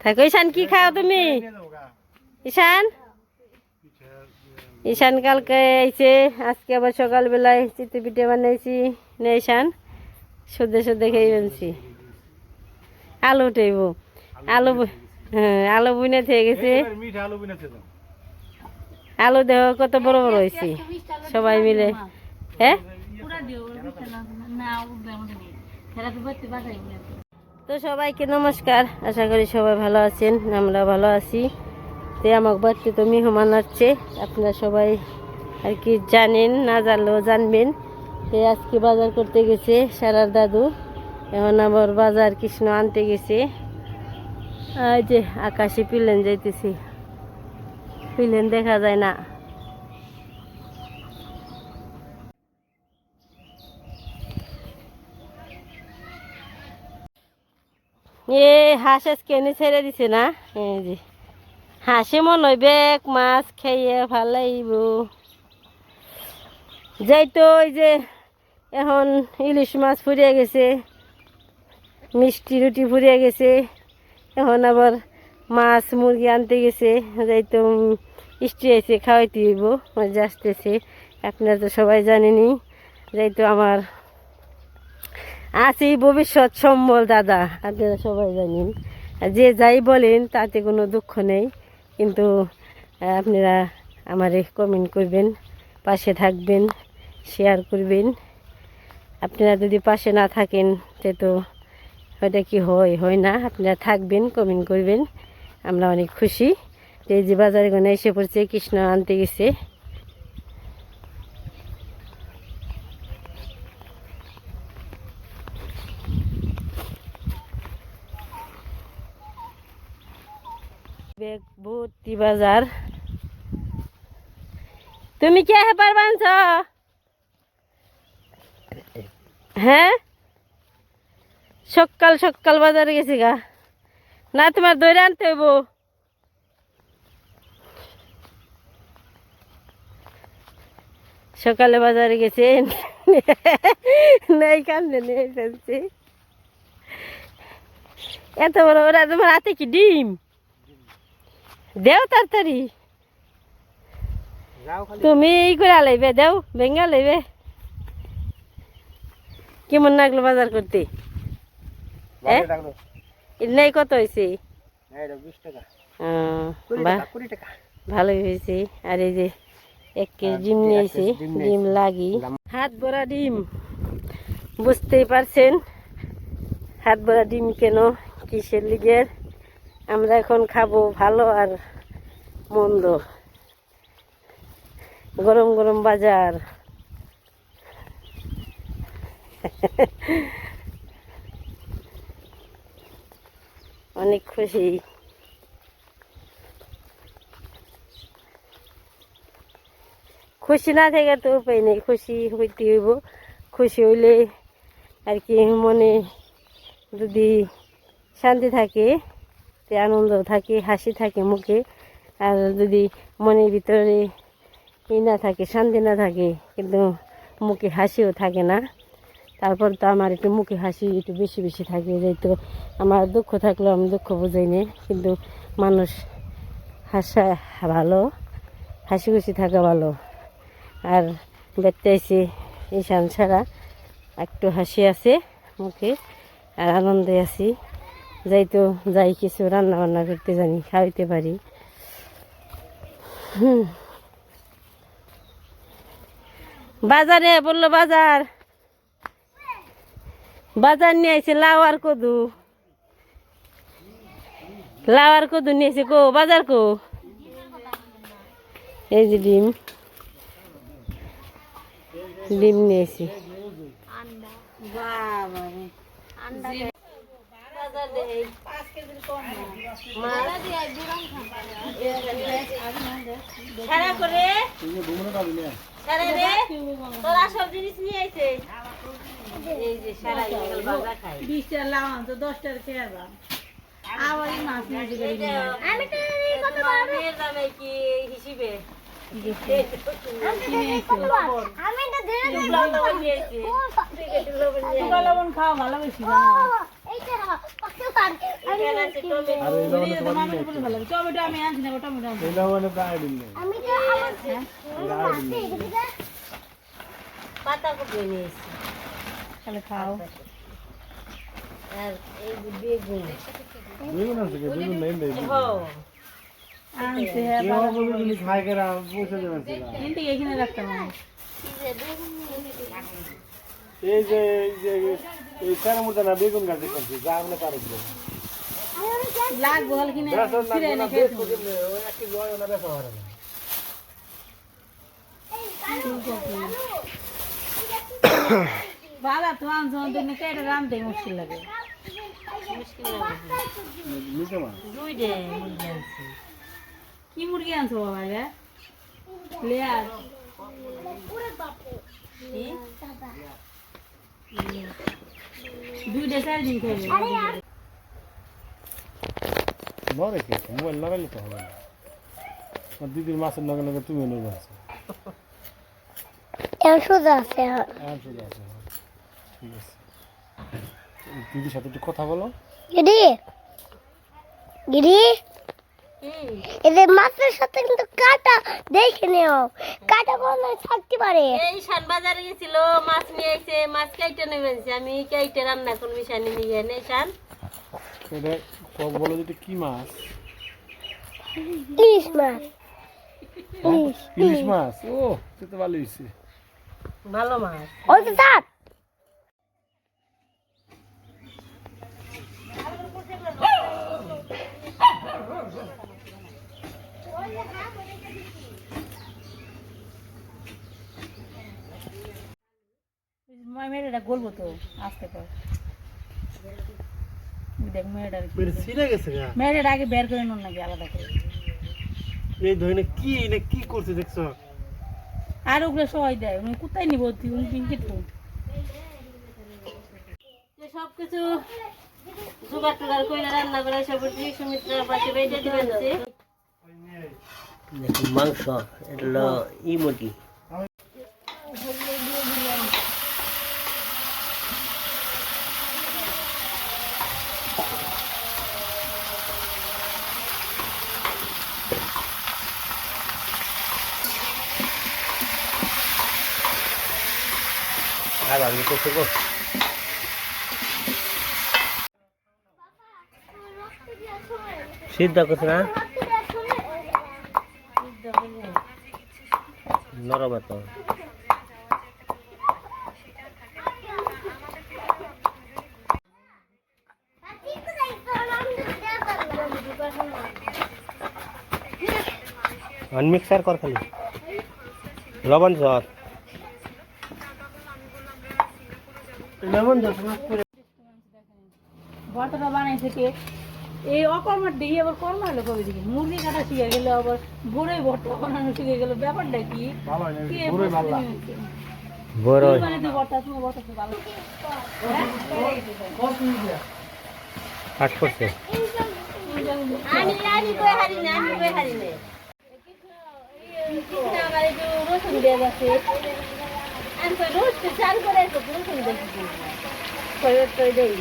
থাকো। ঈশান কি খাও তুমি? ঈশান ঈশান কালকে আইছে, আজকে আবার সকালবেলায় চিতই পিঠে বানাইছি না ঈশান? শুদ্ধে শুদ্ধে খেয়ে ফেলছি। আলু উঠাইব, আলু হ্যাঁ আলু বুনে থেকে গেছে। আলু দেহ কত বড় বড় হয়েছে সবাই মিলে। হ্যাঁ তো সবাইকে নমস্কার, আশা করি সবাই ভালো আছেন, আমরা ভালো আছি। তো আমার বাড়িতে তো মেহমান আসছে, আপনারা সবাই আর কি জানেন, না জানলেও জানবেন। তো আজকে বাজার করতে গেছে সারার দাদু, এখন আবার বাজার কৃষ্ণ আনতে গেছে। এই যে আকাশে প্লেন যাইতেছে, প্লেন দেখা যায় না। এ হাঁস আজকে এনে ছেড়ে দিছে না, এই যে হাঁসে মনে হয় বেক মাছ খাইয়ে ভালাইব। যাই তো ওই যে এখন ইলিশ মাছ ফুরিয়ে গেছে, মিষ্টি রুটি ফুরিয়ে গেছে, এখন আবার মাছ মুরগি আনতে গেছে। যাই তো স্ত্রী এসে খাওয়াইতে হইব, মজা আসতেছে, আপনারা তো সবাই জানেনি। যাই তো আমার আছে ভবিষ্যৎ সম্বল দাদা, আপনারা সবাই জানেন। যে যাই বলেন তাতে কোনো দুঃখ নেই, কিন্তু আপনারা আমারে কমেন্ট করবেন, পাশে থাকবেন, শেয়ার করবেন। আপনারা যদি পাশে না থাকেন সে তো ওইটা কি হয় না। আপনারা থাকবেন, কমেন্ট করবেন, আমরা অনেক খুশি। এই যে বাজারে গনে এসে পড়ছে, কৃষ্ণ আনতে গেছে। ব্যাগ ভর্তি বাজার। তুমি কে হেপার বানছ? হ্যাঁ সকাল সকাল বাজারে গেছি গা, না তোমার দইরে আনতে হইব। সকালে বাজারে গেছে, নেই কান্দে নিয়ে ফেলছে। এত বড় ওরা, তোমার হাতে কি ডিম? দেও তাড়াতাড়ি, তুমি ই করে লাইবে, দেও ভেঙ্গা লাইবে। কেমন লাগলো বাজার করতে? নেই কত হয়েছে? ভালোই হয়েছে। আর এই যে 1 কেজি ডিম নিয়েছি, ডিম লাগি হাত ভরা ডিম। বুঝতেই পারছেন হাত ভরা ডিম কেন, কিসের লিগে। আমরা এখন খাবো ভালো আর মন্দ, গরম গরম বাজার। অনেক খুশি। খুশি না থেকে তো উপায় নেই, খুশি হইতে হইব। খুশি হইলে আর কি মনে যদি শান্তি থাকে, আনন্দ থাকে, হাসি থাকে মুখে। আর যদি মনের ভিতরে না থাকে, শান্তি না থাকে, কিন্তু মুখে হাসিও থাকে না, তারপর তো আমার একটু মুখে হাসি একটু বেশি বেশি থাকে। যেহেতু আমার দুঃখ থাকলেও আমি দুঃখ বুঝাই না, কিন্তু মানুষ হাসা ভালো, হাসি খুশি থাকা ভালো। আর দেখতে এসে ঈশান ছাড়া একটু হাসি আছে মুখে, আর আনন্দে আছি। যাই তো যাই কিছু রান্না বান্না করতে জানি, খাওয়াইতে পারি। বাজারে বললো বাজার, বাজার নিয়ে আইছে লাউ আর কদু, লাউ আর কদু নিয়েছে। কো বাজার কো? এই যে ডিম, ডিম নিয়েছি। সারা করে সারা রে তোরা সব জিনিস নিয়ে আইছে। এই যে সারা বাজার খাই 20 টাকা লাউ আনতো 10 টাকা খেয়ে আবার মাছ নিয়ে যাবে। আমি তো কত বড় নিয়ে যাবে কি হিসেবে লবণ খাওয়া ভালো বেশি টমেটো আমি আনছি না পাতাকপি নিয়েছি তাহলে খাও আর এই বেগুন আছে বেগুন নেই আনছে খাই করে পৌঁছে দেবেন কিন্তু এখানে রাখতাম এই যে এই কারা মতো না বেগুন গাছ দেখছি যা আমরা পারি লাগবো হল কিনে ফিরে এনে খেয়ে ওই একটি জয় ওনা দেখা হয় না বাবা তো আনছো তুমি কেটে রাঁধতে মুশকিল লাগে কি মুরগি আনছো বাবা লেয়ার দুইটা 4 দিন খেয়ে মরে কি মোবাইল লাগাইলে তো হবে না দিদির মাছের লগে লগে তুমি নেই মাছ সোজা আছে সোজা আছে ঠিক আছে দিদির সাথে একটু কথা বলো গিরি গিরি এদের মাছের সাথে কিন্তু কাটা দেখে নিও কাটা কোন থাকতে পারে এই শান বাজারে গেছিল মাছ নিয়ে এসে মাছ কাইটে নেবেছে আমি কাইটে রান্না করব শান নিয়ে নে শান এটা কক বলো যে কি মাছ ইলিশ মাছ ইলিশ মাছ ও সে তো ভালো হইছে ভালো মাছ ওই তো সাত মেয়েটা গলবো তো আসতে কর দেখ মেয়েটা আগে বের করে নুন নাকি আলাদা করে এই ধরনের কি করছে দেখছো আর ওগুলো সবাই দেয় উনি কোথায় নিব উনি পিঙ্কিট সবকিছু জোগাড় টোগাড় করে রান্না করে সব সুমিত্রার পাশে বেঁধে দিবেন মাংস এটা হলো ই মুরগি আর আমি তো দেখো সিদ্ধ করছ না নরম তো মিক্সার কর খালি লবণ ঝড় ভর্তাটা বানাইছে কে এই অকর্মার দিয়ে আবার কর্মা হলো কবে দিকে মুরগি কাটা শিখে গেল আবার বড়ই ভর্তা বানানো শিখে গেল ব্যাপারটা কি মানে তুই ভর্তা তোমার ভর্তা খুব ভালো কাট করছে আমি কই হারি না আমার একটু রসুন দিয়ে গেছে আমি তো রোজ চাল করে তো রসুন দেখি তো দেই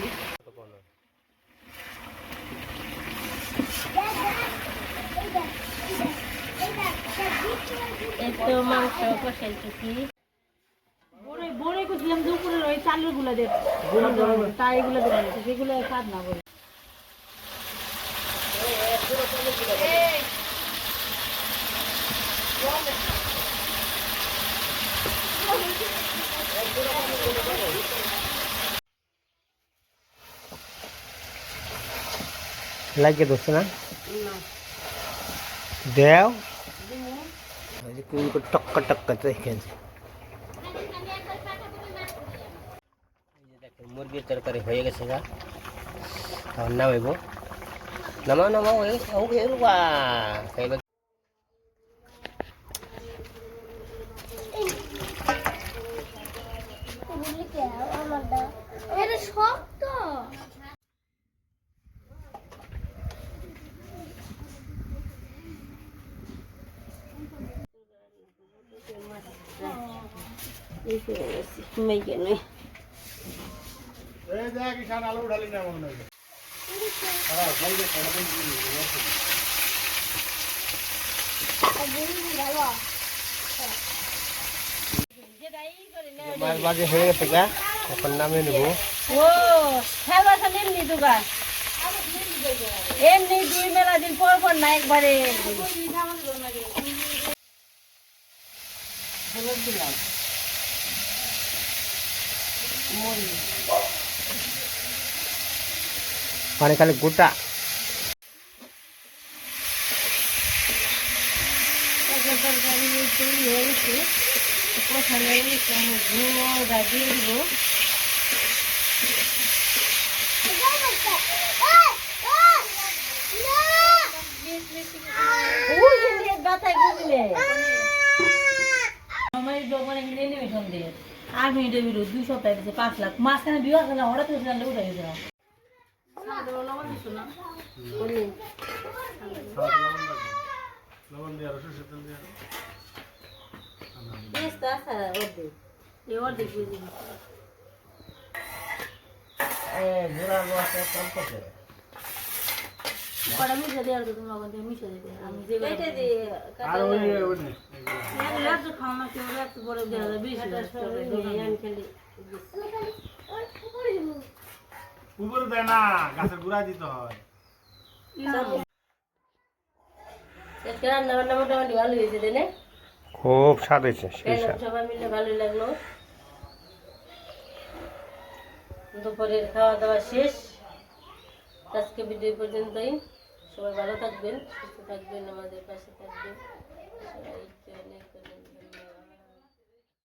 একটু মাংস কষাইতেছি বড়ই করছিলাম দুপুরের ওই চালের গুলা দেব তাই এগুলো দেবেন যেগুলো স্বাদ না বলে লাগে দোস্ত না দেও টক্কা টক্কা দেখেন মুরগির তরকারি হয়ে গেছে গা এখন নামাইব নামাও হয়ে গেছে খাইব শক্ত এই করে গেছি মেয়েকে নয় মাছ বাজে হয়ে গেছে গা, এখন নামিয়ে নেবো। ও খেলা খালি এমনি দোকান এমনি 2 মেলা দিন পর পর না একবারে হলুদ দিলাম মানে খালি গোটা তরকারি তৈরি হয়ে গেছে কষানো গেছে ঘুমোটা দিয়ে দিব বাতায় বুঝলে আমার দোকানে গেলে নেবে সন্ধ্যে 8 মিনিটের ভিডিও 2 সপ্তাহ দিচ্ছে 5 লাখ মাঝখানে বিয়ে আছে না হঠাৎ করে জানলে উঠে গেছে মিশে দেওয়ার তো তোমার ওখান থেকে মিশে দিতে আমি যে খাওয়া মাছ বড় দেওয়া যায় 20 আমি খেলি উপরে দেয় না, গাছের গুড়া দিতে হয়। রান্না বান্না মোটামুটি ভালো হয়েছে তাই না খুব স্বাদ হয়েছে। সবাই মিলে ভালোই লাগলো দুপুরের খাওয়া দাওয়া শেষ আজকে ভিডিও পর্যন্তই সবাই ভালো থাকবেন সুস্থ থাকবেন আমাদের পাশে থাকবেন সবাই